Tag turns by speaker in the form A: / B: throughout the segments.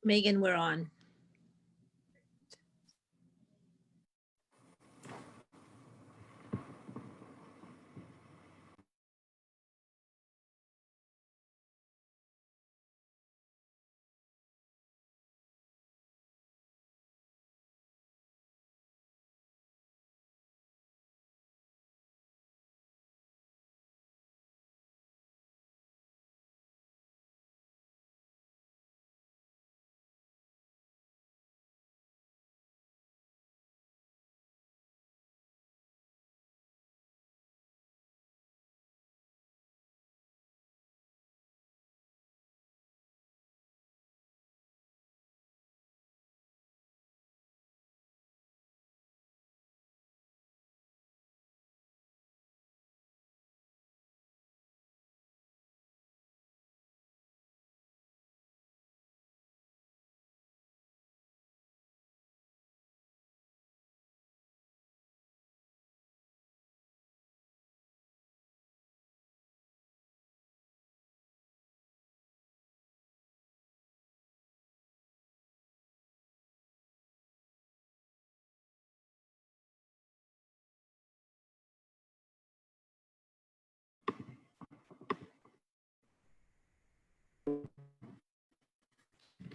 A: Megan, we're on.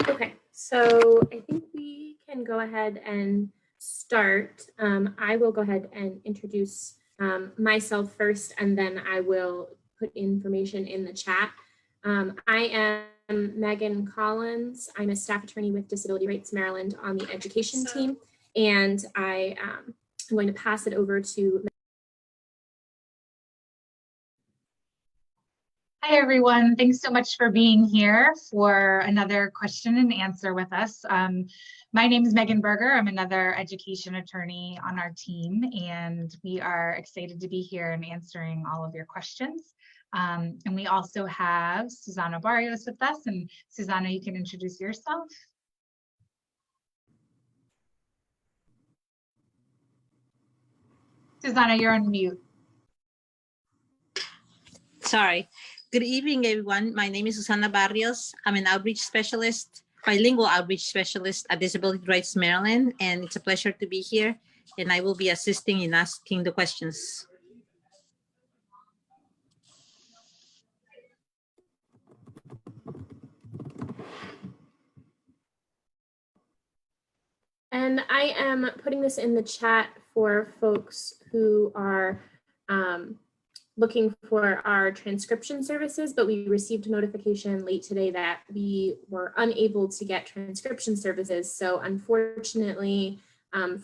B: Okay, so I think we can go ahead and start. I will go ahead and introduce myself first, and then I will put information in the chat. I am Megan Collins. I'm a staff attorney with Disability Rights Maryland on the education team, and I am going to pass it over to.
C: Hi, everyone. Thanks so much for being here for another question and answer with us. My name is Megan Berger. I'm another education attorney on our team, and we are excited to be here and answering all of your questions. And we also have Susana Barrios with us. And Susana, you can introduce yourself. Susana, you're on mute.
A: Sorry. Good evening, everyone. My name is Susana Barrios. I'm an outreach specialist, bilingual outreach specialist at Disability Rights Maryland, and it's a pleasure to be here, and I will be assisting in asking the questions.
B: And I am putting this in the chat for folks who are looking for our transcription services, but we received notification late today that we were unable to get transcription services. So unfortunately,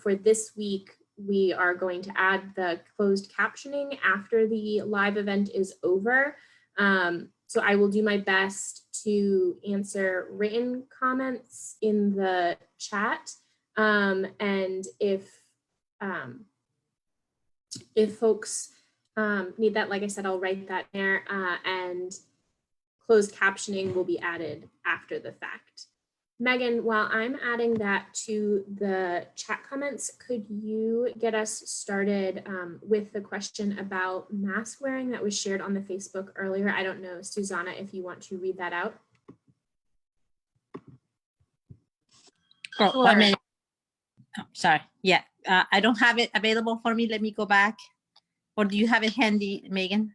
B: for this week, we are going to add the closed captioning after the live event is over. So I will do my best to answer written comments in the chat. And if folks need that, like I said, I'll write that there, and closed captioning will be added after the fact. Megan, while I'm adding that to the chat comments, could you get us started with the question about mask wearing that was shared on the Facebook earlier? I don't know, Susana, if you want to read that out.
A: Oh,
C: Sure.
A: 1 minute. Oh, sorry. Yeah, I don't have it available for me. Let me go back. Or do you have it handy, Megan?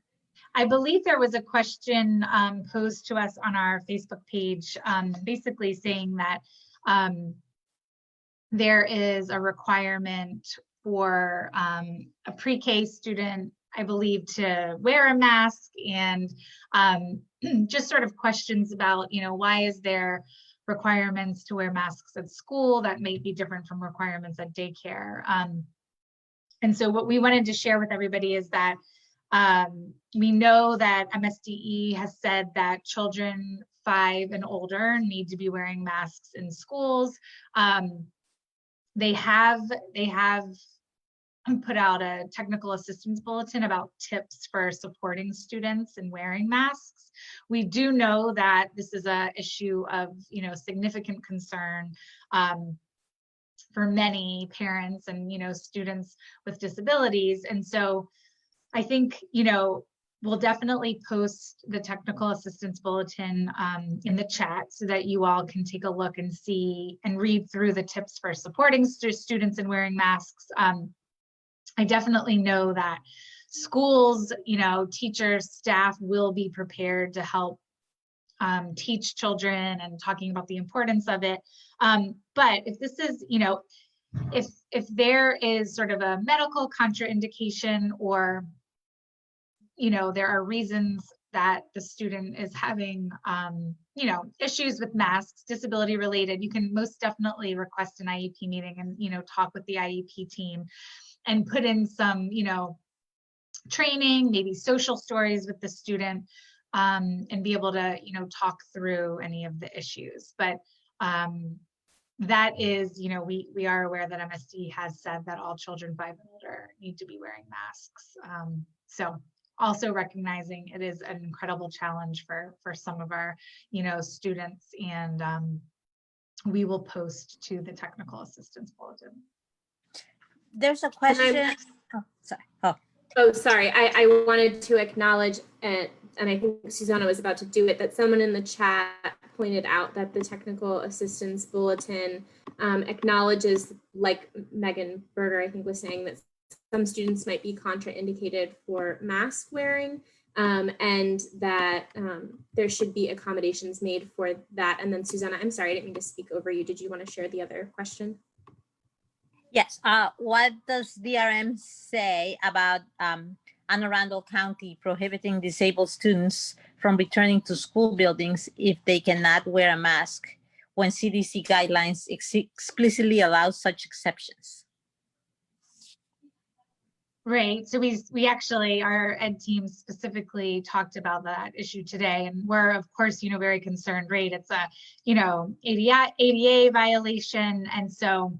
C: I believe there was a question posed to us on our Facebook page, basically saying that there is a requirement for a pre-K student, I believe, to wear a mask, and just sort of questions about, you know, why is there requirements to wear masks at school that may be different from requirements at daycare. And so what we wanted to share with everybody is that we know that MSDE has said that children 5 and older need to be wearing masks in schools. They have put out a technical assistance bulletin about tips for supporting students in wearing masks. We do know that this is an issue of, you know, significant concern for many parents and, you know, students with disabilities. And so I think, you know, we'll definitely post the technical assistance bulletin in the chat so that you all can take a look and see and read through the tips for supporting students in wearing masks. I definitely know that schools, teachers, staff will be prepared to help teach children and talking about the importance of it. But if this is, if there is sort of a medical contraindication or, there are reasons that the student is having, issues with masks, disability related, you can most definitely request an IEP meeting and, talk with the IEP team and put in some, training, maybe social stories with the student, and be able to, talk through any of the issues. But that is, we are aware that MSD has said that all children 5 and older need to be wearing masks. So also recognizing it is an incredible challenge for some of our, students, and we will post to the technical assistance bulletin.
A: There's a question. Oh, sorry.
B: Oh, sorry. I wanted to acknowledge, and I think Susanna was about to do it, that someone in the chat pointed out that the technical assistance bulletin acknowledges, like Megan Berger, I think, was saying, that some students might be contraindicated for mask wearing, and that there should be accommodations made for that. And then Susanna, I'm sorry, I didn't mean to speak over you. Did you want to share the other question?
A: Yes. What does DRM say about Anne Arundel County prohibiting disabled students from returning to school buildings if they cannot wear a mask when CDC guidelines explicitly allow such exceptions?
C: Right. So we actually, our ed team specifically talked about that issue today, and we're of course, very concerned. Right. It's a, ADA violation, and so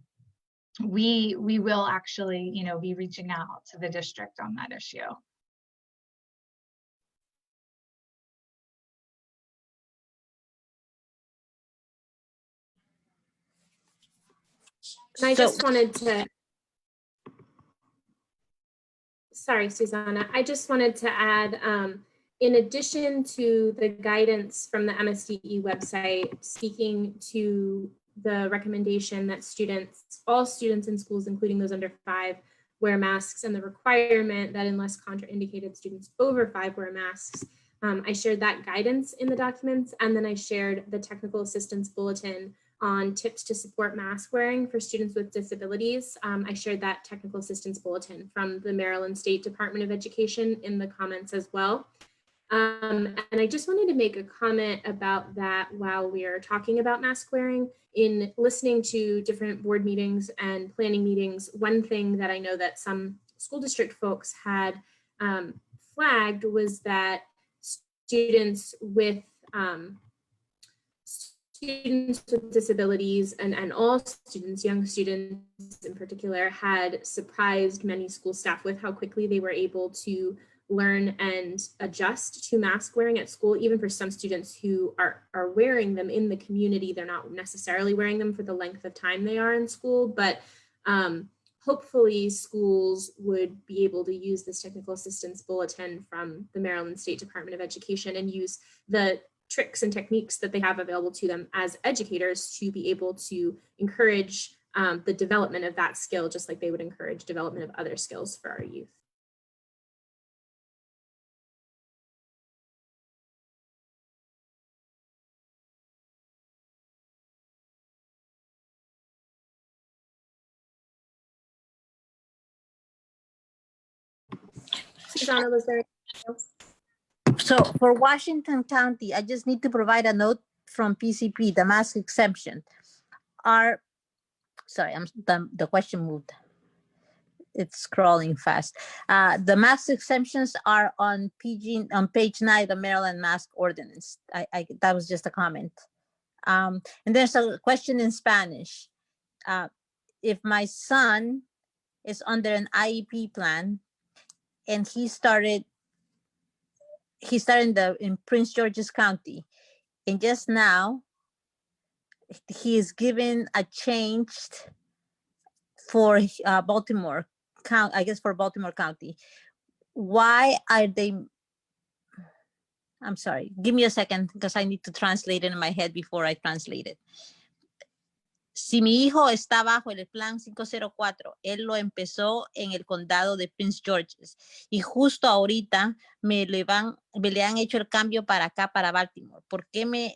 C: we will actually, be reaching out to the district on that issue.
B: And I just wanted to, sorry, Susanna, I just wanted to add, in addition to the guidance from the MSDE website, speaking to the recommendation that all students in schools, including those under 5, wear masks, and the requirement that unless contraindicated, students over 5 wear masks. I shared that guidance in the documents, and then I shared the technical assistance bulletin on tips to support mask wearing for students with disabilities. I shared that technical assistance bulletin from the Maryland State Department of Education in the comments as well. And I just wanted to make a comment about that while we are talking about mask wearing. In listening to different board meetings and planning meetings, one thing that I know that some school district folks had flagged was that students with disabilities and all students, young students in particular, had surprised many school staff with how quickly they were able to learn and adjust to mask wearing at school. Even for some students who are wearing them in the community, they're not necessarily wearing them for the length of time they are in school, but hopefully schools would be able to use this technical assistance bulletin from the Maryland State Department of Education and use the tricks and techniques that they have available to them as educators to be able to encourage the development of that skill, just like they would encourage development of other skills for our youth. Susanna, was there anything else?
A: So for Washington County, I just need to provide a note from PCP, the mask exemption. Sorry, the question moved. It's scrolling fast. The mask exemptions are on page 9 of the Maryland Mask Ordinance. That was just a comment. And there's a question in Spanish. If my son is under an IEP plan and he started in Prince George's County, and just now he is given a changed for Baltimore County, I guess for Baltimore County. Why are they I'm sorry. Give me a second because I need to translate it in my head before I translate it. Si mi hijo está bajo el plan 504, él lo empezó en el condado de Prince George's y justo ahorita me le han hecho el cambio para acá, para Baltimore. ¿Por qué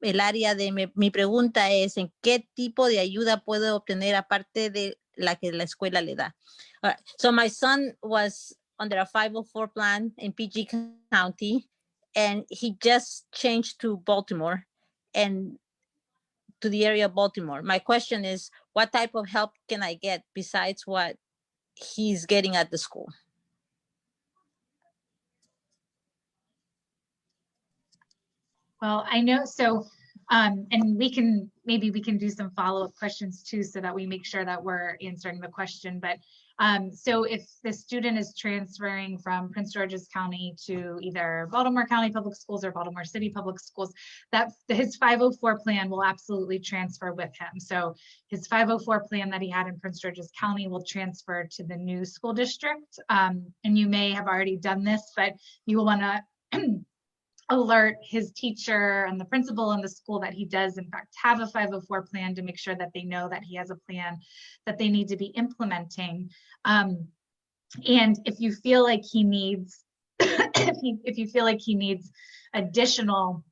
A: el área de mi pregunta es en qué tipo de ayuda puedo obtener aparte de la que la escuela le da? All right. So my son was under a 504 plan in PG County and he just changed to Baltimore and to the area of Baltimore. My question is, what type of help can I get besides what he's getting at the school?
C: Well, I know, so, and maybe we can do some follow-up questions too, so that we make sure that we're answering the question. But so if the student is transferring from Prince George's County to either Baltimore County Public Schools or Baltimore City Public Schools, his 504 plan will absolutely transfer with him. So his 504 plan that he had in Prince George's County will transfer to the new school district. And you may have already done this, but you will want to alert his teacher and the principal in the school that he does in fact have a 504 plan to make sure that they know that he has a plan that they need to be implementing. And if you feel like he needs, if you feel like he needs additional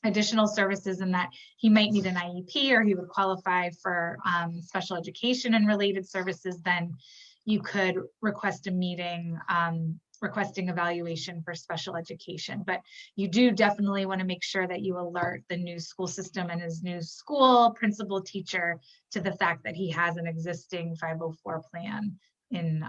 C: services and that he might need an IEP or he would qualify for special education and related services, then you could request a meeting requesting evaluation for special education. But you do definitely want to make sure that you alert the new school system and his new school principal teacher to the fact that he has an existing 504 plan in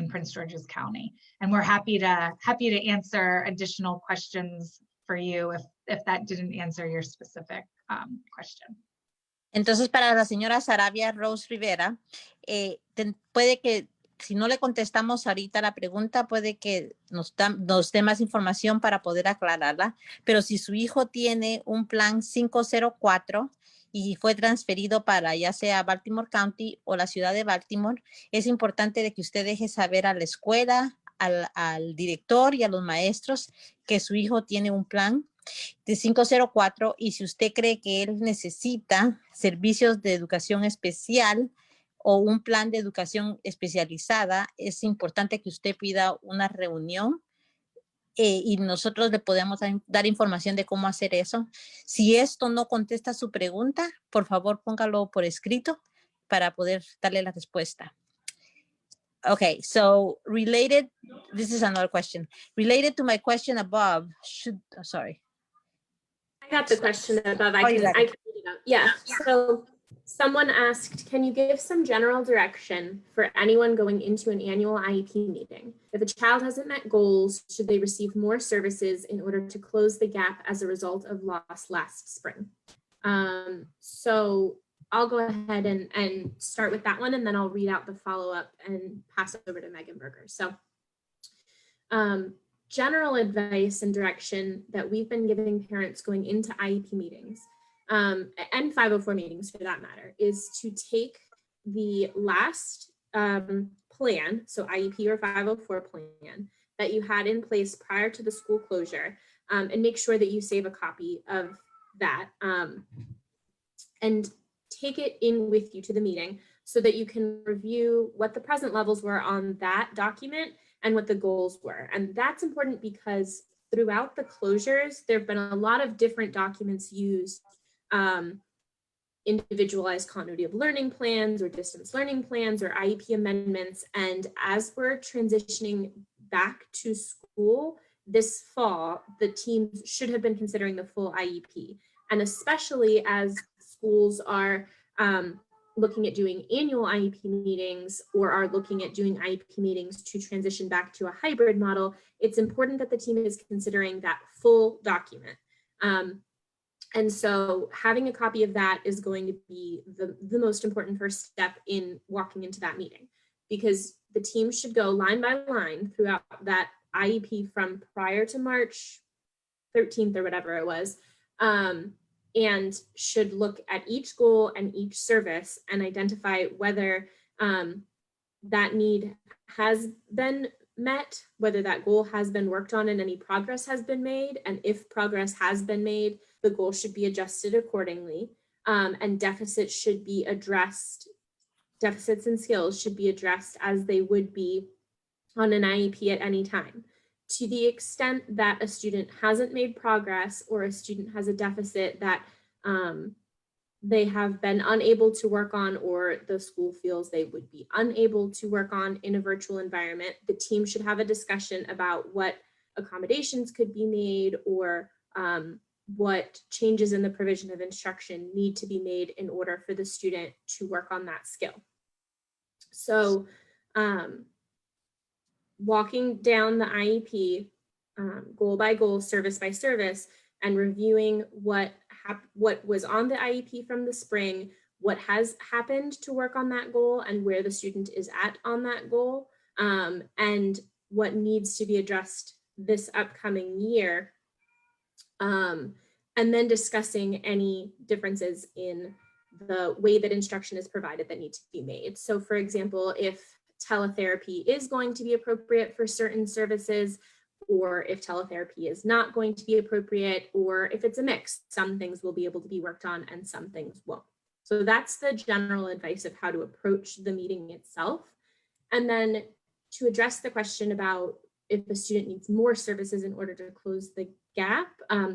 C: Prince George's County. And we're happy to answer additional questions for you if that didn't answer your specific question.
A: Entonces, para la señora Sarabia Rose Rivera, puede que si no le contestamos ahorita la pregunta, puede que nos dé más información para poder aclararla. Pero si su hijo tiene un plan 504 y fue transferido para ya sea Baltimore County o la ciudad de Baltimore, es importante de que usted deje saber a la escuela, al director y a los maestros que su hijo tiene un plan de 504 y si usted cree que él necesita servicios de educación especial o un plan de educación especializada, es importante que usted pida una reunión y nosotros le podemos dar información de cómo hacer eso. Si esto no contesta su pregunta, por favor póngalo por escrito para poder darle la respuesta. Okay, so related, this is another question. Related to my question above, sorry.
B: I got the question above. I can read it out. Yeah. So someone asked, can you give some general direction for anyone going into an annual IEP meeting? If a child hasn't met goals, should they receive more services in order to close the gap as a result of loss last spring? So I'll go ahead and start with that one, and then I'll read out the follow-up and pass it over to Megan Berger. So general advice and direction that we've been giving parents going into IEP meetings and 504 meetings for that matter is to take the last plan, so IEP or 504 plan that you had in place prior to the school closure, and make sure that you save a copy of that and take it in with you to the meeting so that you can review what the present levels were on that document and what the goals were. And that's important because throughout the closures, there have been a lot of different documents used, individualized continuity of learning plans or distance learning plans or IEP amendments. And as we're transitioning back to school this fall, the teams should have been considering the full IEP. And especially as schools are looking at doing annual IEP meetings or are looking at doing IEP meetings to transition back to a hybrid model, it's important that the team is considering that full document. And so having a copy of that is going to be the most important first step in walking into that meeting, because the team should go line by line throughout that IEP from prior to March 13th or whatever it was, and should look at each goal and each service and identify whether that need has been met, whether that goal has been worked on and any progress has been made. And if progress has been made, the goal should be adjusted accordingly. And deficits should be addressed, deficits and skills should be addressed as they would be on an IEP at any time. To the extent that a student hasn't made progress or a student has a deficit that they have been unable to work on, or the school feels they would be unable to work on in a virtual environment, the team should have a discussion about what accommodations could be made, or what changes in the provision of instruction need to be made in order for the student to work on that skill. So walking down the IEP goal by goal, service by service, and reviewing what was on the IEP from the spring, what has happened to work on that goal, and where the student is at on that goal, and what needs to be addressed this upcoming year, and then discussing any differences in the way that instruction is provided that need to be made. So for example, if teletherapy is going to be appropriate for certain services, or if teletherapy is not going to be appropriate, or if it's a mix, some things will be able to be worked on and some things won't. So that's the general advice of how to approach the meeting itself. And then to address the question about if a student needs more services in order to close the gap,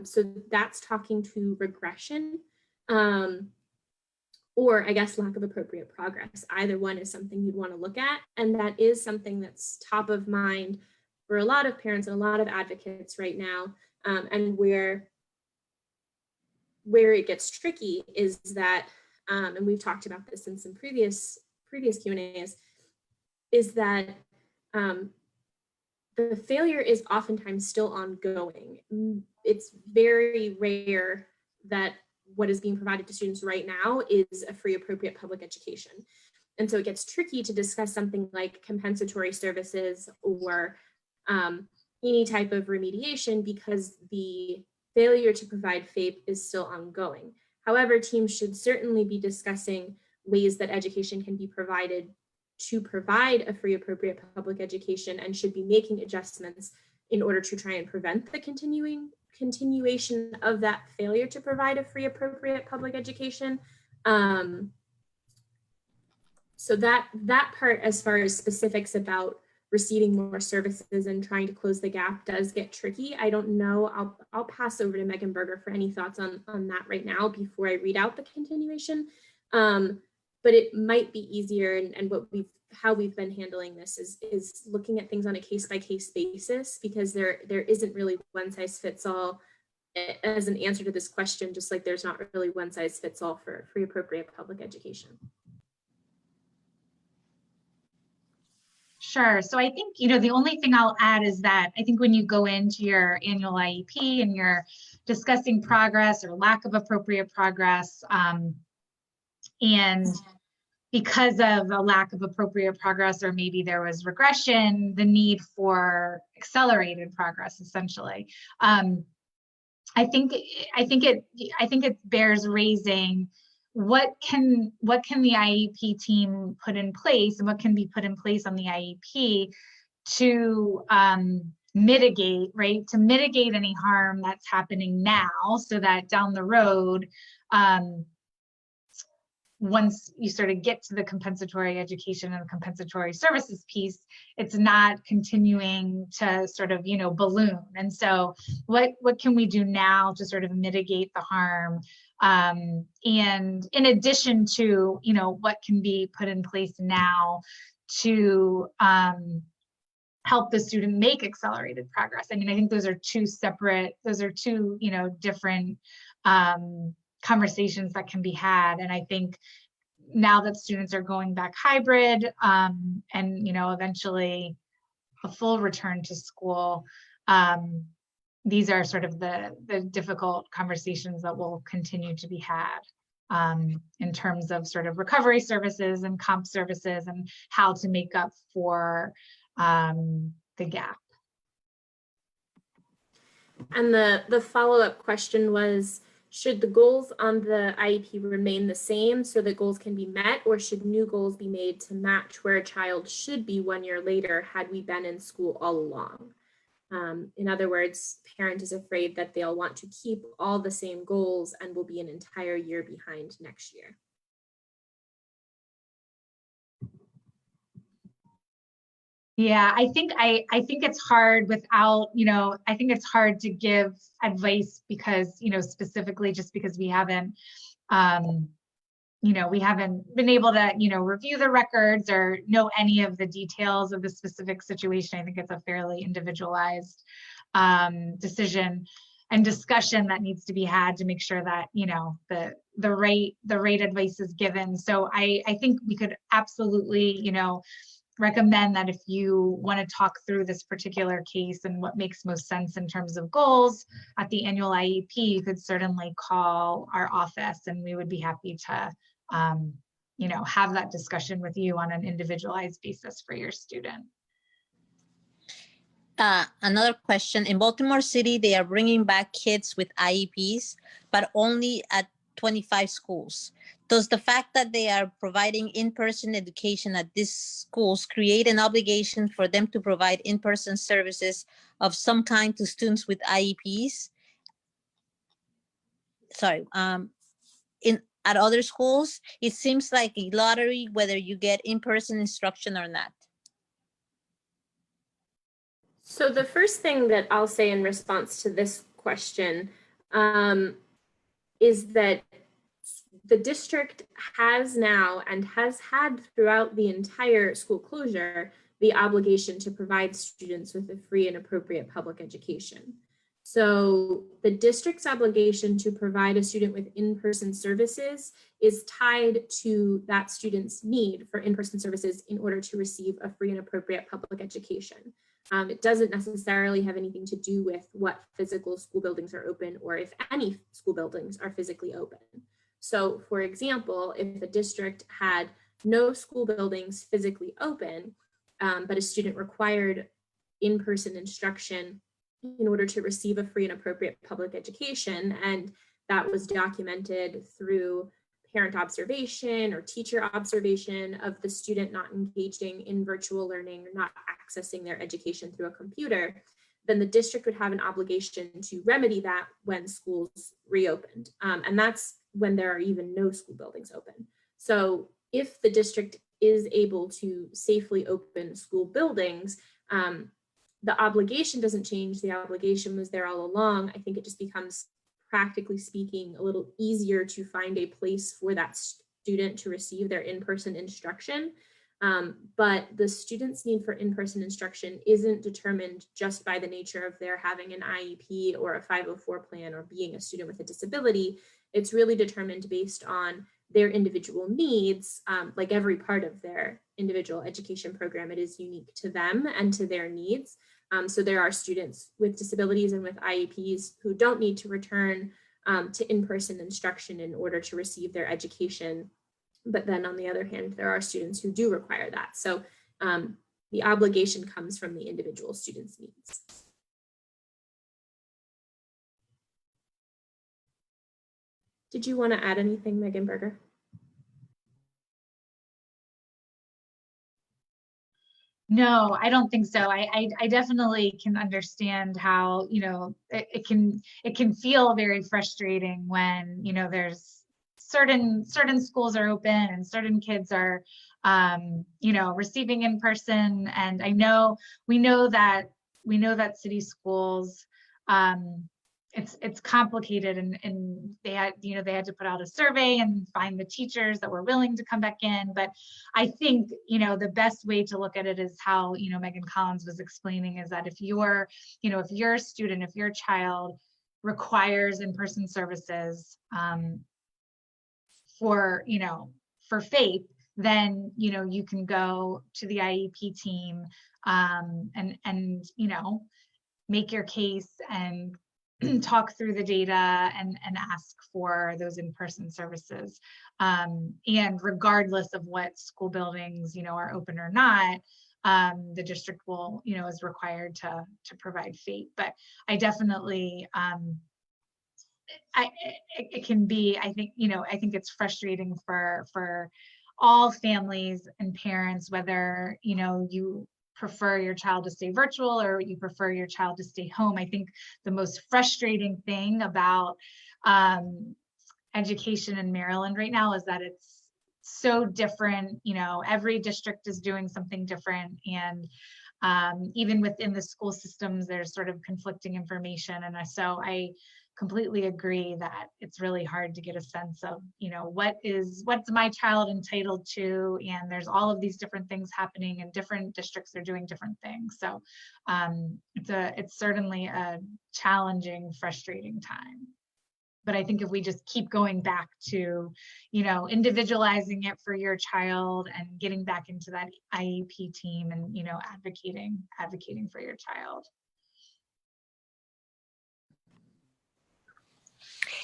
B: so that's talking to regression, or I guess lack of appropriate progress. Either one is something you'd want to look at, and that is something that's top of mind for a lot of parents and a lot of advocates right now. And where it gets tricky is that, and we've talked about this in some previous Q&As, is that the failure is oftentimes still ongoing. It's very rare that what is being provided to students right now is a free appropriate public education. And so it gets tricky to discuss something like compensatory services or any type of remediation, because the failure to provide FAPE is still ongoing. However, teams should certainly be discussing ways that education can be provided to provide a free appropriate public education, and should be making adjustments in order to try and prevent the continuation of that failure to provide a free appropriate public education. So that part, as far as specifics about receiving more services and trying to close the gap, does get tricky. I don't know. I'll pass over to Megan Berger for any thoughts on that right now before I read out the continuation. But it might be easier, and how we've been handling this is looking at things on a case-by-case basis, because there isn't really one size fits all as an answer to this question, just like there's not really one size fits all for free appropriate public education.
C: Sure. So I think, the only thing I'll add is that I think when you go into your annual IEP and you're discussing progress or lack of appropriate progress, and because of a lack of appropriate progress, or maybe there was regression, the need for accelerated progress, essentially. I think it bears raising what can the IEP team put in place, and what can be put in place on the IEP to mitigate, right? To mitigate any harm that's happening now, so that down the road, once you sort of get to the compensatory education and the compensatory services piece, it's not continuing to sort of, balloon. And so what can we do now to sort of mitigate the harm? And in addition to, what can be put in place now to help the student make accelerated progress? I mean, I think those are two different conversations that can be had. And I think now that students are going back hybrid, and eventually a full return to school, these are sort of the difficult conversations that will continue to be had in terms of sort of recovery services and comp services, and how to make up for the gap.
B: And the follow-up question was, Should the goals on the IEP remain the same so that goals can be met, or should new goals be made to match where a child should be 1 year later had we been in school all along? In other words, parent is afraid that they'll want to keep all the same goals and will be an entire year behind next year.
C: Yeah, I think it's hard without, I think it's hard to give advice because, specifically just because we haven't, we haven't been able to, review the records or know any of the details of the specific situation. I think it's a fairly individualized decision and discussion that needs to be had to make sure that, the right advice is given. So I think we could absolutely, recommend that if you want to talk through this particular case and what makes most sense in terms of goals at the annual IEP, you could certainly call our office and we would be happy to, have that discussion with you on an individualized basis for your student.
A: Another question, in Baltimore City, they are bringing back kids with IEPs, but only at 25 schools. Does the fact that they are providing in-person education at these schools create an obligation for them to provide in-person services of some kind to students with IEPs? Sorry, at other schools, it seems like a lottery whether you get in-person instruction or not.
B: So the first thing that I'll say in response to this question is that the district has now and has had throughout the entire school closure the obligation to provide students with a free and appropriate public education. So the district's obligation to provide a student with in-person services is tied to that student's need for in-person services in order to receive a free and appropriate public education. It doesn't necessarily have anything to do with what physical school buildings are open or if any school buildings are physically open. So for example, if a district had no school buildings physically open, but a student required in-person instruction in order to receive a free and appropriate public education, and that was documented through parent observation or teacher observation of the student not engaging in virtual learning or not accessing their education through a computer, then the district would have an obligation to remedy that when schools reopened. And that's when there are even no school buildings open. So if the district is able to safely open school buildings, the obligation doesn't change. The obligation was there all along. I think it just becomes, practically speaking, a little easier to find a place for that student to receive their in-person instruction. But the student's need for in-person instruction isn't determined just by the nature of their having an IEP or a 504 plan or being a student with a disability. It's really determined based on their individual needs. Like every part of their individual education program, it is unique to them and to their needs. So there are students with disabilities and with IEPs who don't need to return to in-person instruction in order to receive their education. But then on the other hand, there are students who do require that. So the obligation comes from the individual student's needs. Did you want to add anything, Megan Berger?
C: No, I don't think so. I definitely can understand how, it can feel very frustrating when, there's certain schools are open and certain kids are, receiving in person. And we know that city schools, it's complicated and they had to put out a survey and find the teachers that were willing to come back in. But I think, the best way to look at it is how, Megan Collins was explaining, is that if your student, if your child requires in-person services for FAPE, then, you can go to the IEP team and make your case and talk through the data and ask for those in-person services. And regardless of what school buildings, are open or not, the district will, is required to provide FAPE. But I definitely it can be, I think, I think it's frustrating for all families and parents, whether, you prefer your child to stay virtual or you prefer your child to stay home. I think the most frustrating thing about education in Maryland right now is that it's so different. Every district is doing something different, and even within the school systems, there's sort of conflicting information. And so I completely agree that it's really hard to get a sense of, what's my child entitled to, and there's all of these different things happening, and different districts are doing different things. So it's certainly a challenging, frustrating time. But I think if we just keep going back to, individualizing it for your child and getting back into that IEP team and, advocating for your child.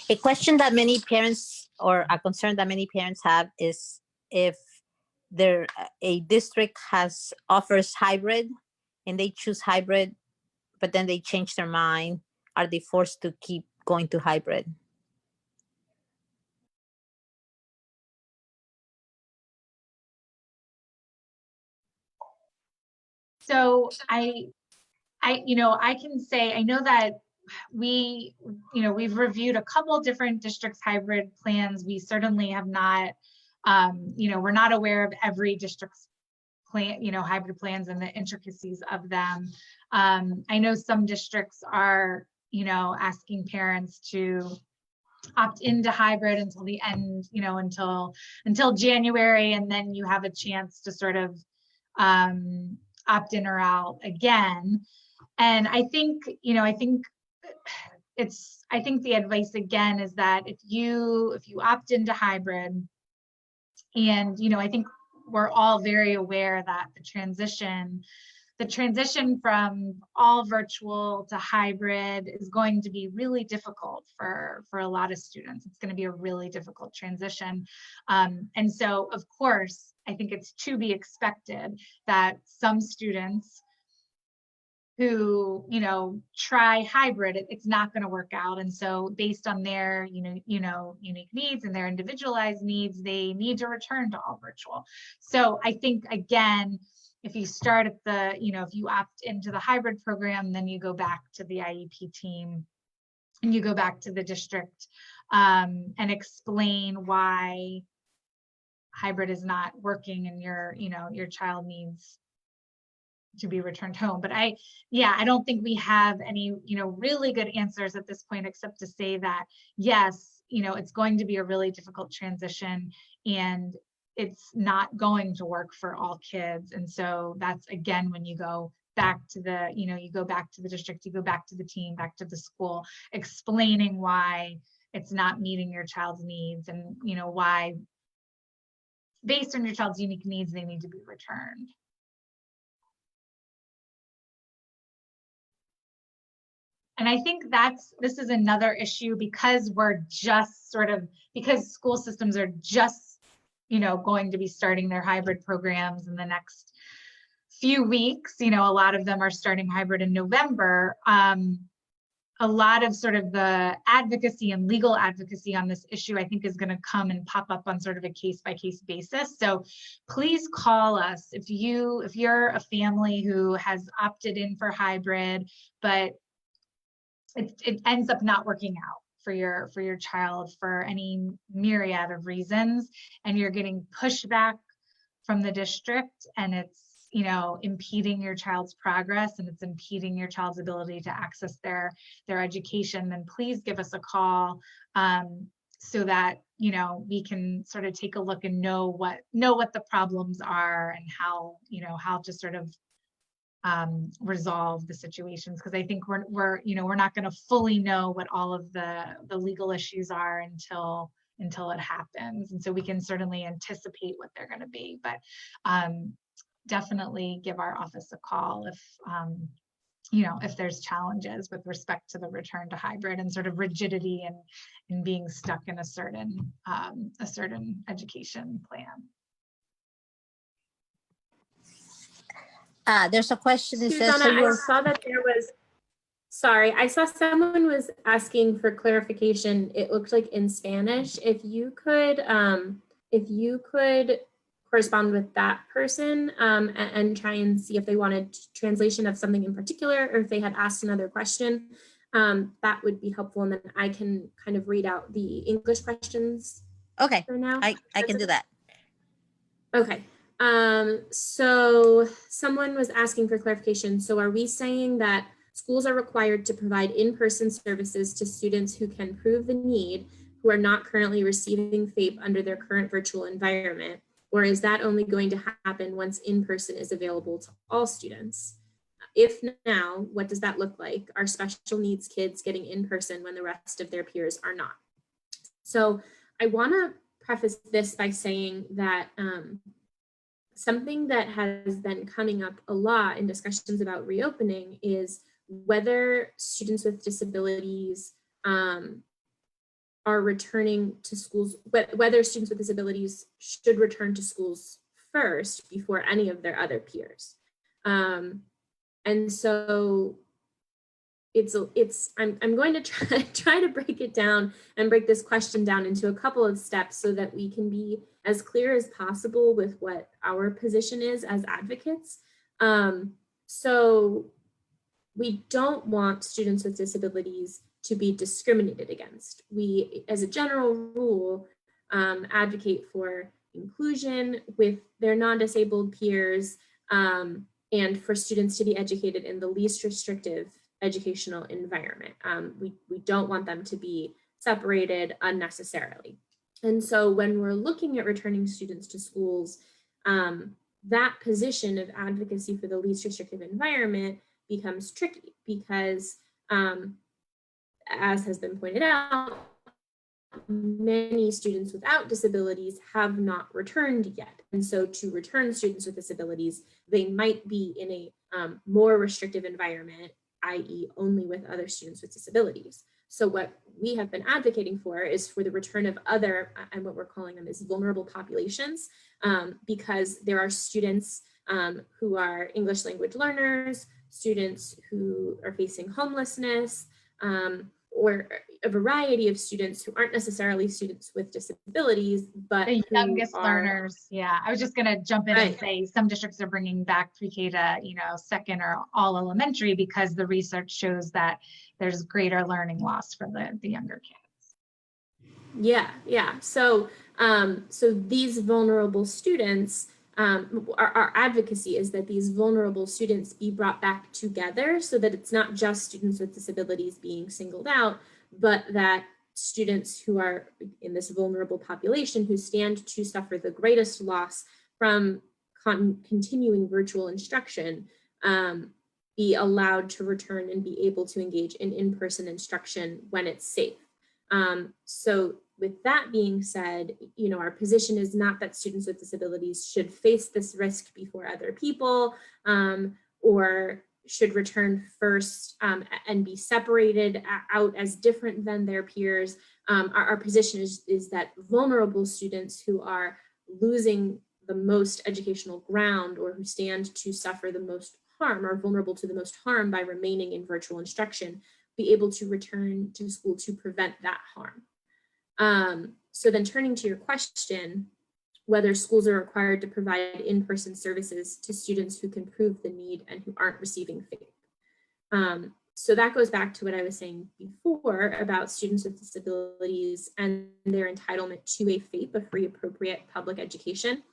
A: A question that many parents, or a concern that many parents have, is if a district offers hybrid and they choose hybrid, but then they change their mind, are they forced to keep going to hybrid?
C: So I can say, I know that we've reviewed a couple different districts' hybrid plans. We certainly have not, we're not aware of every district's plan, hybrid plans and the intricacies of them. I know some districts are, asking parents to opt into hybrid until the end, until January, and then you have a chance to sort of opt in or out again. And I think the advice again is that if you opt into hybrid, and I think we're all very aware that the transition from all virtual to hybrid is going to be really difficult for a lot of students. It's going to be a really difficult transition. And so, of course, I think it's to be expected that some students who, try hybrid, it's not going to work out. And so based on their, unique needs and their individualized needs, they need to return to all virtual. So I think, again, if you start at if you opt into the hybrid program, then you go back to the IEP team and you go back to the district and explain why hybrid is not working and your child needs to be returned home. But I don't think we have any, really good answers at this point, except to say that, yes, it's going to be a really difficult transition, and it's not going to work for all kids. And so that's, again, when you go back to the, you go back to the district, you go back to the team, back to the school, explaining why it's not meeting your child's needs, and, why, based on your child's unique needs, they need to be returned. And I think this is another issue, because because school systems are just, going to be starting their hybrid programs in the next few weeks. A lot of them are starting hybrid in November. A lot of sort of the advocacy and legal advocacy on this issue, I think, is going to come and pop up on sort of a case-by-case basis. So please call us if you're a family who has opted in for hybrid, but it ends up not working out for your child for any myriad of reasons, and you're getting pushback from the district, and it's impeding your child's progress, and it's impeding your child's ability to access their education, then please give us a call so that we can sort of take a look and know what the problems are, and how to sort of resolve the situations, because I think we're not going to fully know what all of the legal issues are until it happens, and so we can certainly anticipate what they're going to be. But definitely give our office a call if there's challenges with respect to the return to hybrid and sort of rigidity and being stuck in a certain education plan.
A: There's a question that says,
B: Susanna, I saw that there was Sorry, I saw someone was asking for clarification. It looked like in Spanish. If you could correspond with that person and try and see if they wanted translation of something in particular, or if they had asked another question, that would be helpful. And then I can kind of read out the English questions
A: Okay,
B: for now.
A: I can do that.
B: Okay. So someone was asking for clarification. So are we saying that schools are required to provide in-person services to students who can prove the need, who are not currently receiving FAPE under their current virtual environment? Or is that only going to happen once in-person is available to all students? If now, what does that look like? Are special needs kids getting in-person when the rest of their peers are not? So I want to preface this by saying that something that has been coming up a lot in discussions about reopening is whether students with disabilities are returning to schools, whether students with disabilities should return to schools first before any of their other peers. And so I'm going to try to break it down and break this question down into a couple of steps so that we can be as clear as possible with what our position is as advocates. So we don't want students with disabilities to be discriminated against. We, as a general rule, advocate for inclusion with their non-disabled peers and for students to be educated in the least restrictive educational environment. We don't want them to be separated unnecessarily. And so when we're looking at returning students to schools, that position of advocacy for the least restrictive environment becomes tricky because, as has been pointed out, many students without disabilities have not returned yet. And so to return students with disabilities, they might be in a more restrictive environment, i.e. only with other students with disabilities. So what we have been advocating for is for the return of other, and what we're calling them is vulnerable populations, because there are students who are English language learners, students who are facing homelessness, or a variety of students who aren't necessarily students with disabilities, but
C: the youngest learners. Yeah, I was just going to jump in and say some districts are bringing back pre-K to, second or all elementary because the research shows that there's greater learning loss for the younger kids.
B: Yeah. So these vulnerable students, our advocacy is that these vulnerable students be brought back together so that it's not just students with disabilities being singled out, but that students who are in this vulnerable population who stand to suffer the greatest loss from continuing virtual instruction be allowed to return and be able to engage in in-person instruction when it's safe. So with that being said, our position is not that students with disabilities should face this risk before other people or should return first and be separated out as different than their peers. Our position is that vulnerable students who are losing the most educational ground or who stand to suffer the most harm are vulnerable to the most harm by remaining in virtual instruction, be able to return to school to prevent that harm. So then turning to your question, whether schools are required to provide in-person services to students who can prove the need and who aren't receiving FAPE. So that goes back to what I was saying before about students with disabilities and their entitlement to a FAPE, a free appropriate public education.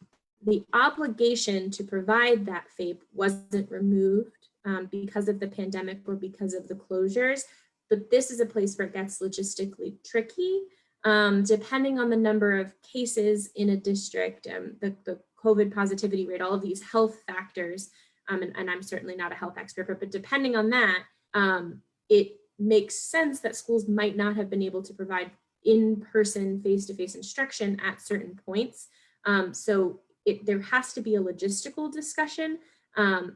B: The obligation to provide that FAPE wasn't removed because of the pandemic or because of the closures, but this is a place where it gets logistically tricky. Depending on the number of cases in a district, the COVID positivity rate, all of these health factors, and I'm certainly not a health expert, but depending on that, it makes sense that schools might not have been able to provide in-person, face-to-face instruction at certain points. So there has to be a logistical discussion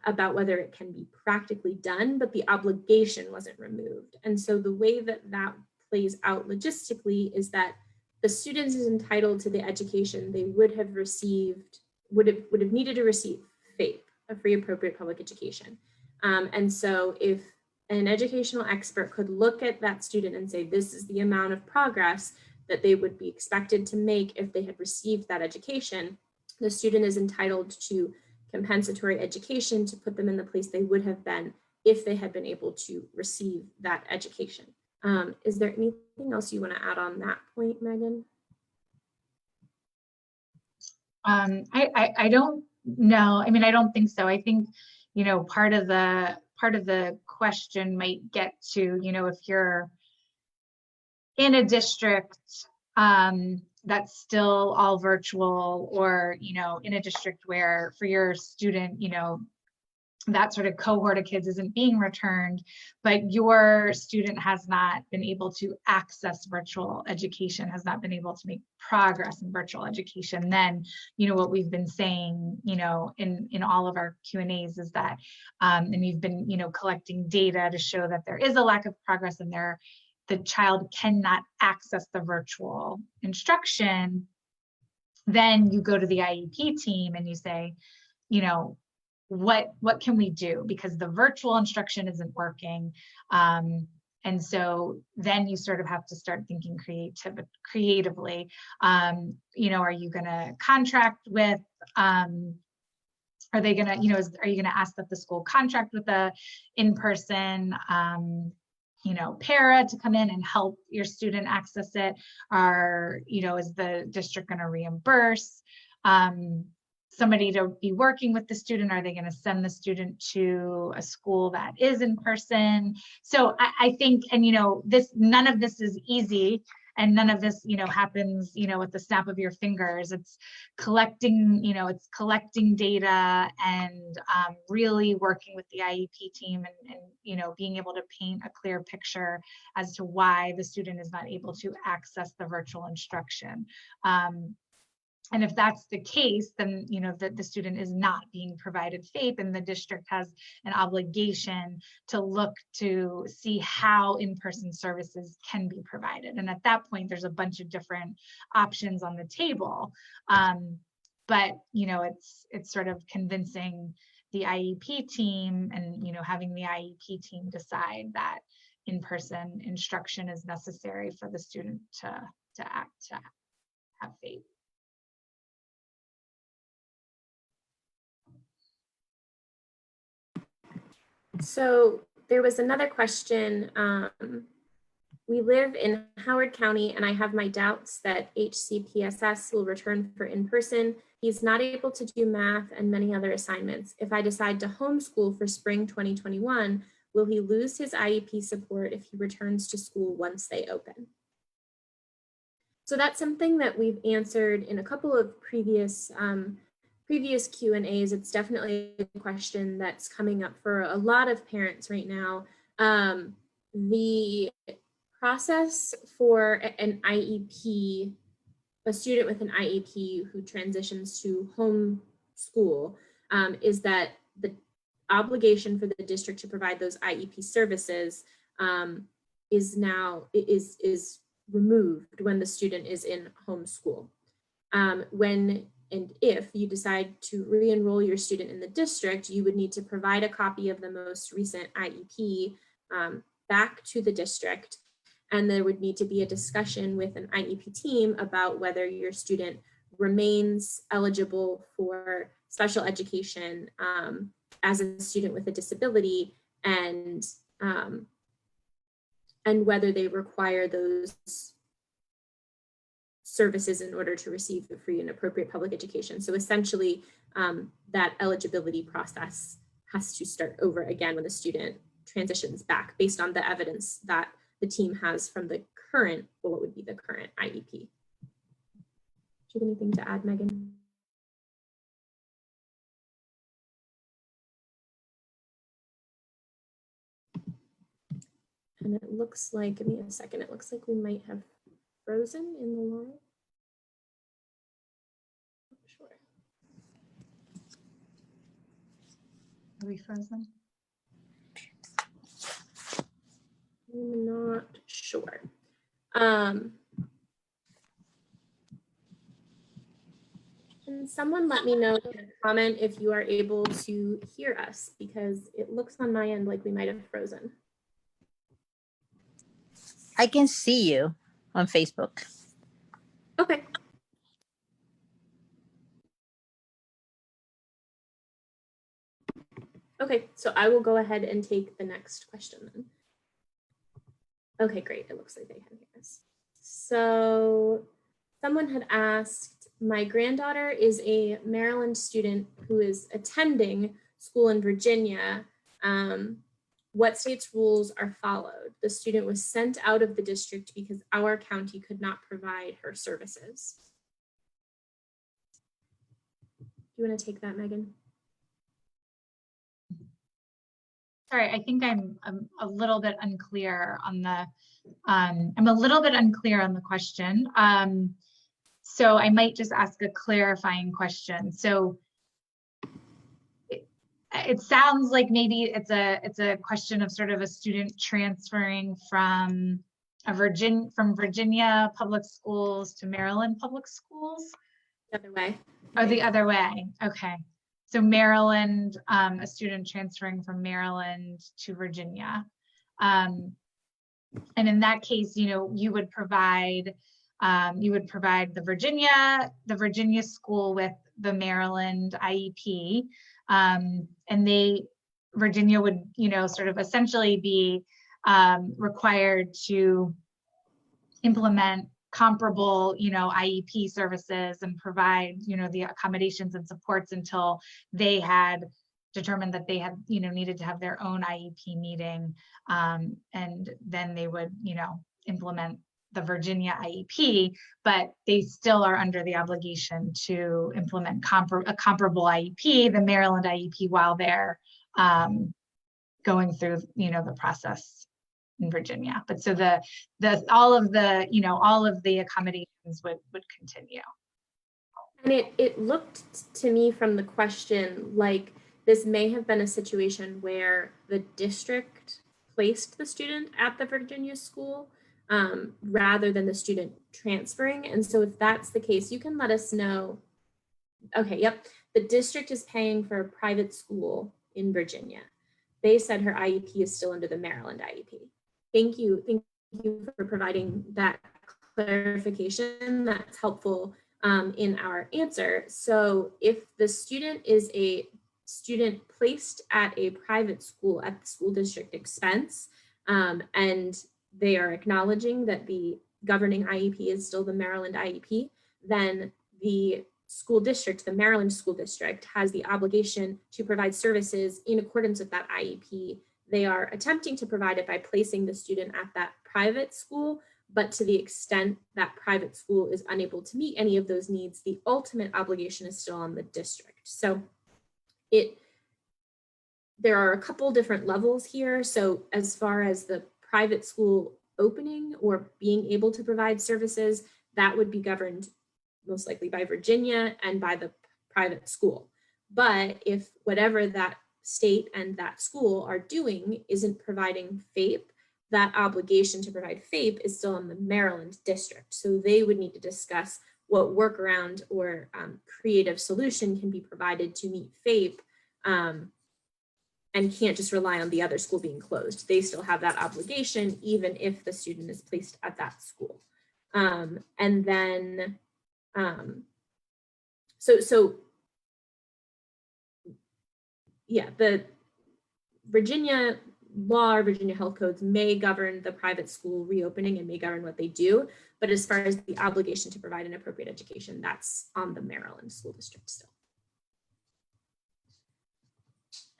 B: about whether it can be practically done, but the obligation wasn't removed. And so the way that plays out logistically is that the students is entitled to the education they would have received, would have needed to receive FAPE, a free appropriate public education. And so if an educational expert could look at that student and say, this is the amount of progress that they would be expected to make if they had received that education. The student is entitled to compensatory education to put them in the place they would have been if they had been able to receive that education. Is there anything else you want to add on that point, Megan?
C: I don't know. I mean, I don't think so. I think, you know, part of the question might get to, you know, if you're in a district that's still all virtual, or, you know, in a district where for your student, you know, that sort of cohort of kids isn't being returned, but your student has not been able to access virtual education, has not been able to make progress in virtual education, then, you know, what we've been saying, you know, in all of our Q&As is that, and we've been, you know, collecting data to show that there is a lack of progress and the child cannot access the virtual instruction. Then you go to the IEP team and you say, you know, what can we do, because the virtual instruction isn't working. And so then you sort of have to start thinking creatively. You know, are you going to contract with, are they going to, you know, are you going to ask that the school contract with a in-person, you know, para to come in and help your student access it? Or, you know, is the district going to reimburse somebody to be working with the student? Are they going to send the student to a school that is in person? So I think, and, you know, none of this is easy, and none of this, you know, happens, you know, with the snap of your fingers. It's collecting, you know, it's collecting data and really working with the IEP team and, you know, being able to paint a clear picture as to why the student is not able to access the virtual instruction. And if that's the case, then, you know, that the student is not being provided FAPE, and the district has an obligation to look to see how in-person services can be provided. And at that point, there's a bunch of different options on the table. But, you know, it's sort of convincing the IEP team and, you know, having the IEP team decide that in-person instruction is necessary for the student to have FAPE.
B: So there was another question. We live in Howard County, and I have my doubts that HCPSS will return for in-person. He's not able to do math and many other assignments. If I decide to homeschool for spring 2021, will he lose his IEP support if he returns to school once they open? So that's something that we've answered in a couple of previous Q&As. It's definitely a question that's coming up for a lot of parents right now. The process for an IEP, a student with an IEP who transitions to homeschool, is that the obligation for the district to provide those IEP services is removed when the student is in homeschool. When and if you decide to re-enroll your student in the district, you would need to provide a copy of the most recent IEP back to the district. And there would need to be a discussion with an IEP team about whether your student remains eligible for special education as a student with a disability, and whether they require those services in order to receive the free and appropriate public education. So essentially, that eligibility process has to start over again when the student transitions back based on the evidence that the team has from the current, well, what would be the current IEP. Do you have anything to add, Megan? And it looks like, give me a second, it looks like we might have frozen in the line. Not sure.
C: Are we frozen?
B: I'm not sure. Can someone let me know in a comment if you are able to hear us, because it looks on my end like we might have frozen.
A: I can see you on Facebook.
B: Okay. Okay, so I will go ahead and take the next question then. Okay, great. It looks like they can hear us. So someone had asked, my granddaughter is a Maryland student who is attending school in Virginia. What state's rules are followed? The student was sent out of the district because our county could not provide her services. Do you want to take that, Megan?
C: Sorry, I think I'm a little bit unclear on the question. So I might just ask a clarifying question. So it sounds like maybe it's a question of sort of a student transferring from Virginia public schools to Maryland public schools.
B: The other way.
C: Oh, the other way. Okay. So Maryland, a student transferring from Maryland to Virginia. And in that case, you would provide the Virginia school with the Maryland IEP. And Virginia would, sort of essentially be required to implement comparable, IEP services and provide, the accommodations and supports until they had determined that they had, needed to have their own IEP meeting. And then they would, implement the Virginia IEP, but they still are under the obligation to implement a comparable IEP, the Maryland IEP, while they're going through, the process in Virginia. But so all of the accommodations would continue.
B: And it looked to me from the question like this may have been a situation where the district placed the student at the Virginia school rather than the student transferring. And so if that's the case, you can let us know. Okay, yep. The district is paying for a private school in Virginia. They said her IEP is still under the Maryland IEP. Thank you for providing that clarification. That's helpful in our answer. So if the student is a student placed at a private school at the school district expense, and they are acknowledging that the governing IEP is still the Maryland IEP, then the school district, the Maryland school district, has the obligation to provide services in accordance with that IEP. They are attempting to provide it by placing the student at that private school, but to the extent that private school is unable to meet any of those needs, the ultimate obligation is still on the district. So there are a couple different levels here. So as far as the private school opening or being able to provide services, that would be governed most likely by Virginia and by the private school. But if whatever that state and that school are doing isn't providing FAPE, that obligation to provide FAPE is still on the Maryland district. So they would need to discuss what workaround or creative solution can be provided to meet FAPE and can't just rely on the other school being closed. They still have that obligation even if the student is placed at that school. And then, yeah, the Virginia law or Virginia health codes may govern the private school reopening and may govern what they do. But as far as the obligation to provide an appropriate education, that's on the Maryland school district still.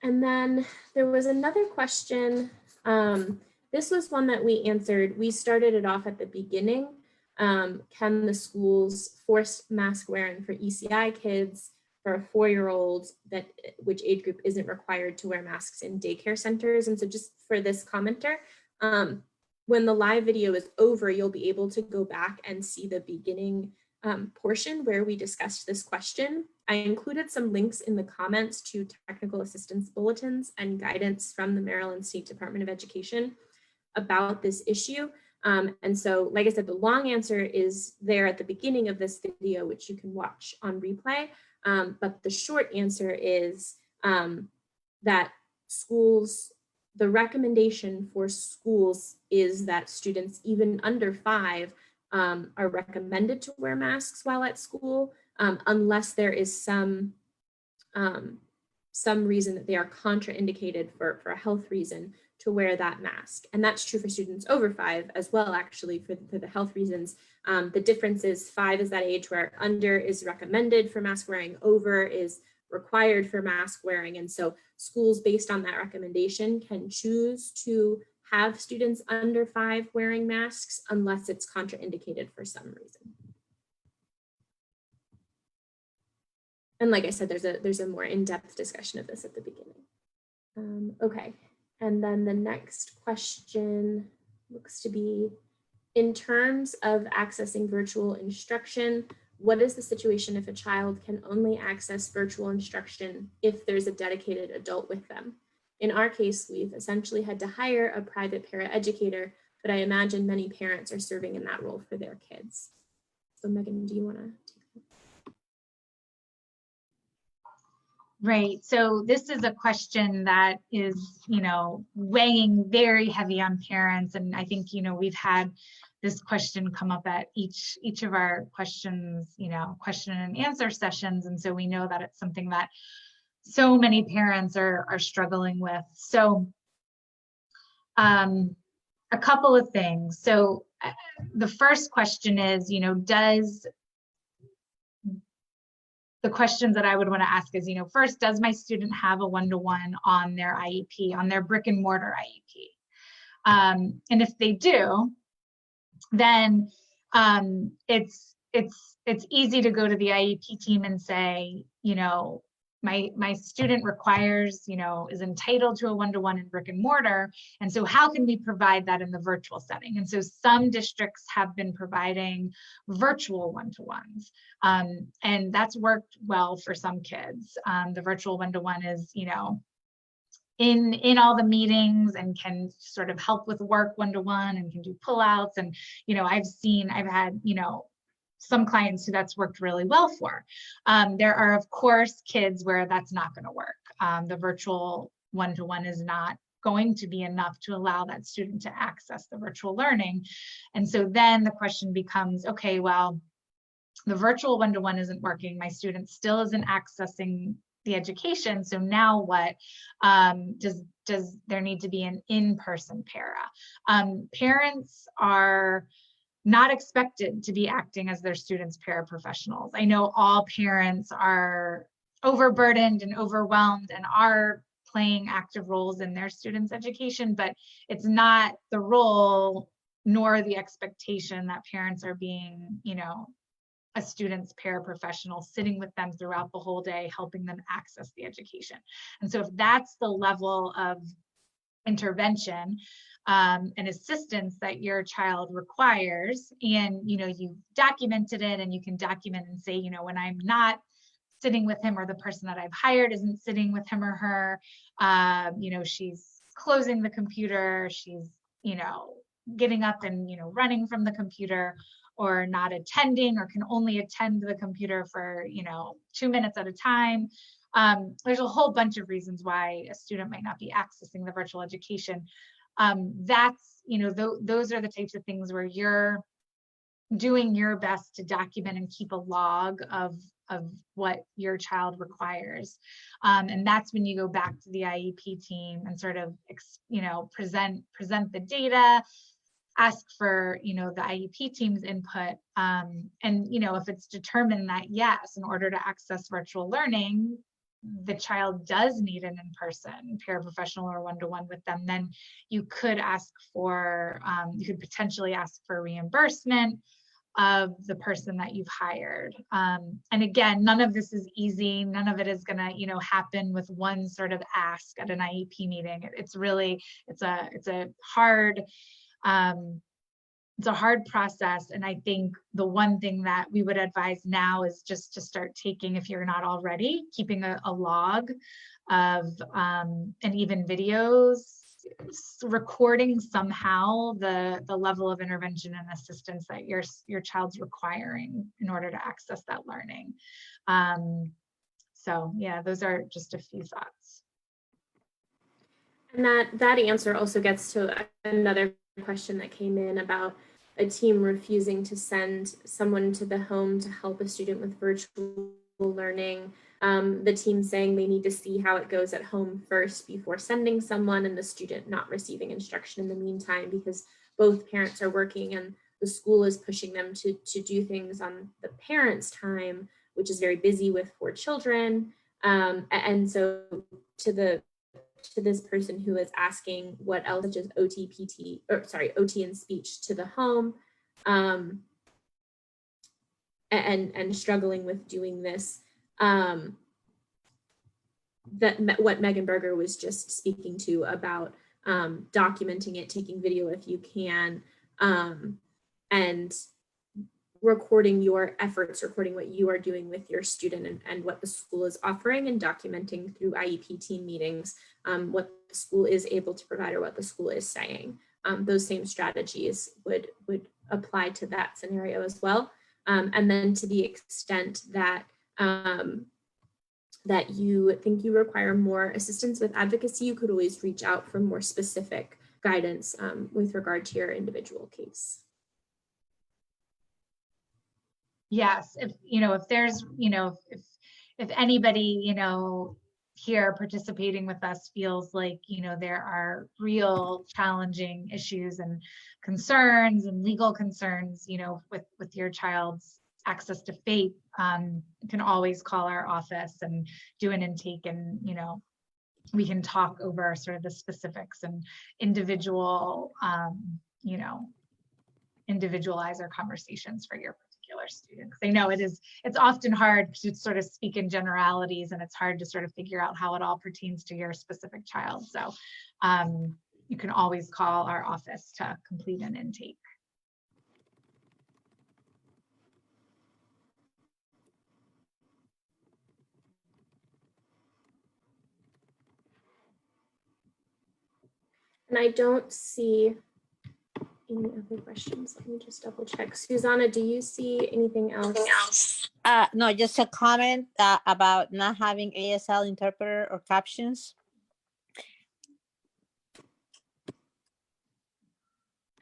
B: And then there was another question. This was one that we answered. We started it off at the beginning. Can the schools force mask wearing for ECI kids for a 4-year-old which age group isn't required to wear masks in daycare centers? And so just for this commenter, when the live video is over, you'll be able to go back and see the beginning portion where we discussed this question. I included some links in the comments to technical assistance bulletins and guidance from the Maryland State Department of Education about this issue. And so, like I said, the long answer is there at the beginning of this video, which you can watch on replay. But the short answer is that schools the recommendation for schools is that students even under 5 are recommended to wear masks while at school, unless there is some reason that they are contraindicated for a health reason to wear that mask. And that's true for students over 5 as well, actually, for the health reasons. The difference is 5 is that age where under is recommended for mask wearing, over is required for mask wearing. And so schools, based on that recommendation, can choose to have students under 5 wearing masks unless it's contraindicated for some reason. And like I said, there's a more in-depth discussion of this at the beginning. Okay, and then the next question looks to be, in terms of accessing virtual instruction, what is the situation if a child can only access virtual instruction if there's a dedicated adult with them? In our case, we've essentially had to hire a private paraeducator, but I imagine many parents are serving in that role for their kids. So Megan, do you want to take that?
C: Right. So this is a question that is, weighing very heavy on parents. And I think, we've had this question come up at each of our questions, question and answer sessions. And so we know that it's something that so many parents are struggling with. So a couple of things. So the first question is, the questions that I would want to ask is, first, does my student have a one-to-one on their IEP, on their brick and mortar IEP? And if they do, then it's easy to go to the IEP team and say, my student requires, is entitled to a one-to-one in brick and mortar. And so how can we provide that in the virtual setting? And so some districts have been providing virtual one-to-ones. And that's worked well for some kids. The virtual one-to-one is, in all the meetings and can sort of help with work one-to-one and can do pullouts. And, I've had, some clients who that's worked really well for. There are, of course, kids where that's not going to work. The virtual one-to-one is not going to be enough to allow that student to access the virtual learning. And so then the question becomes, okay, well, the virtual one-to-one isn't working. My student still isn't accessing the education. So now what? Does there need to be an in-person para? Parents are not expected to be acting as their students' paraprofessionals. I know all parents are overburdened and overwhelmed and are playing active roles in their students' education, but it's not the role nor the expectation that parents are being, a student's paraprofessional, sitting with them throughout the whole day, helping them access the education. And so if that's the level of intervention and assistance that your child requires, and you've documented it, and you can document and say, when I'm not sitting with him, or the person that I've hired isn't sitting with him or her, she's closing the computer, she's getting up and running from the computer, or not attending, or can only attend the computer for 2 minutes at a time. There's a whole bunch of reasons why a student might not be accessing the virtual education. That's, those are the types of things where you're doing your best to document and keep a log of what your child requires. And that's when you go back to the IEP team and sort of, present the data, ask for, the IEP team's input. And, if it's determined that, yes, in order to access virtual learning, the child does need an in-person paraprofessional or one-to-one with them, then you could ask for, you could potentially ask for reimbursement of the person that you've hired. And again, none of this is easy. None of it is gonna, happen with one sort of ask at an IEP meeting. It's really, it's a hard process. And I think the one thing that we would advise now is just to start taking, if you're not already, keeping a log of, and even videos, recording somehow the level of intervention and assistance that your child's requiring in order to access that learning. So yeah, those are just a few thoughts.
B: And that answer also gets to another question that came in about a team refusing to send someone to the home to help a student with virtual learning. The team saying they need to see how it goes at home first before sending someone, and the student not receiving instruction in the meantime because both parents are working and the school is pushing them to do things on the parents' time, which is very busy with 4 children. And so to this person who is asking what else, such as OT and speech to the home, and struggling with doing this, that what Megan Berger was just speaking to about documenting it, taking video if you can, and recording your efforts, recording what you are doing with your student and what the school is offering, and documenting through IEP team meetings what the school is able to provide or what the school is saying. Those same strategies would apply to that scenario as well. And then to the extent that that you think you require more assistance with advocacy, you could always reach out for more specific guidance with regard to your individual case.
C: Yes, if there's, if anybody, here participating with us feels like, there are real challenging issues and concerns and legal concerns, with your child's access to FAPE, you can always call our office and do an intake, and, we can talk over sort of the specifics and individual, individualize our conversations for your particular students. I know it's often hard to sort of speak in generalities, and it's hard to sort of figure out how it all pertains to your specific child. So you can always call our office to complete an intake.
B: And I don't see any other questions. Let me just double check. Susanna, do you see anything else?
A: No, just a comment about not having ASL interpreter or captions.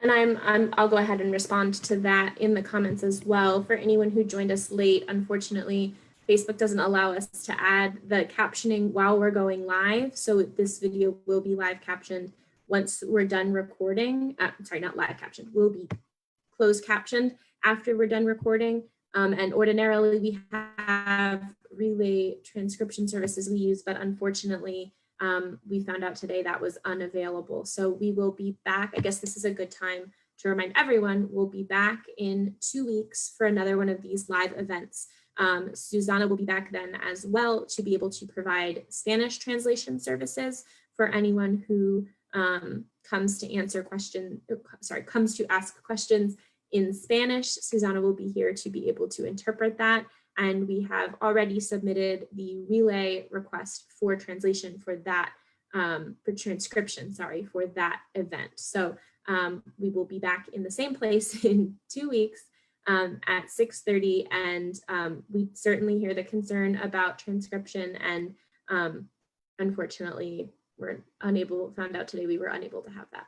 B: And I'll go ahead and respond to that in the comments as well. For anyone who joined us late, unfortunately, Facebook doesn't allow us to add the captioning while we're going live. So this video will be live captioned once we're done recording. Sorry, not live captioned, will be closed captioned after we're done recording. And ordinarily we have relay transcription services we use, but unfortunately, we found out today that was unavailable. So we will be back. I guess this is a good time to remind everyone, we'll be back in 2 weeks for another one of these live events. Susanna will be back then as well to be able to provide Spanish translation services for anyone who comes to ask questions in Spanish. Susanna will be here to be able to interpret that. And we have already submitted the relay request for translation for that, for transcription, sorry, for that event. So we will be back in the same place in 2 weeks at 6:30. And we certainly hear the concern about transcription. And unfortunately, found out today we were unable to have that.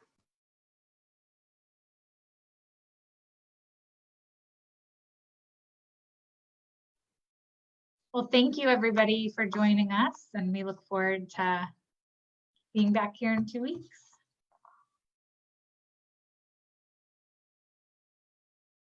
C: Well, thank you everybody for joining us, and we look forward to being back here in 2 weeks.